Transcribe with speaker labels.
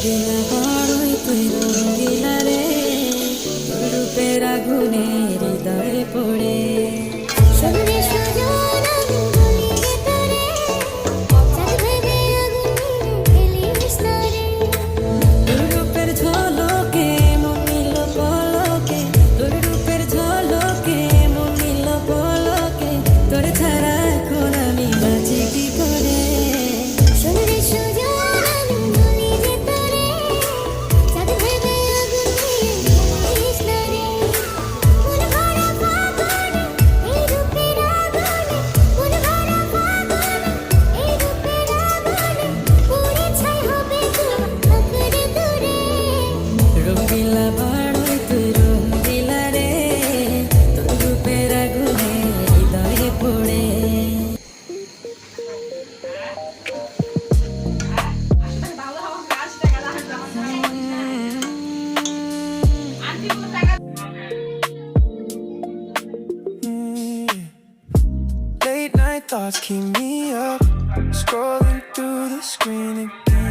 Speaker 1: রঙিলা বড়ই তুই রঙিলা রে, তোর রূপের আগুনে হৃদয়ে পড়ে।
Speaker 2: সন্ধ্যে সুজন আমি বলি রে তোরে, চাঁদ ভেবে আগুন নিয়ে ফেলিস না রে।
Speaker 1: তোর রূপের ঝলকে মন নিল পলকে, তোর রূপের ঝলকে মন নিল পলকে, তোর ছাড়া এখন আমি বাঁচি কি করে।
Speaker 2: সন্ধ্যে সুজন আমি বলি রে তোরে, চাঁদ ভেবে আগুন নিয়ে ফেলিস না রে। মন ভরা ফাগুনে এই রূপের আগুনে, মন ভরা ফাগুনে এই রূপের আগুনে, পুড়ে ছাই হবে তুই আঁকড়ে দূরে।
Speaker 1: রঙিলা বড়ই তুই রঙিলা রে, তোর রূপের আগুনে হৃদয়ে পড়ে।
Speaker 3: Late night thoughts keep me up, scrolling through the screen again.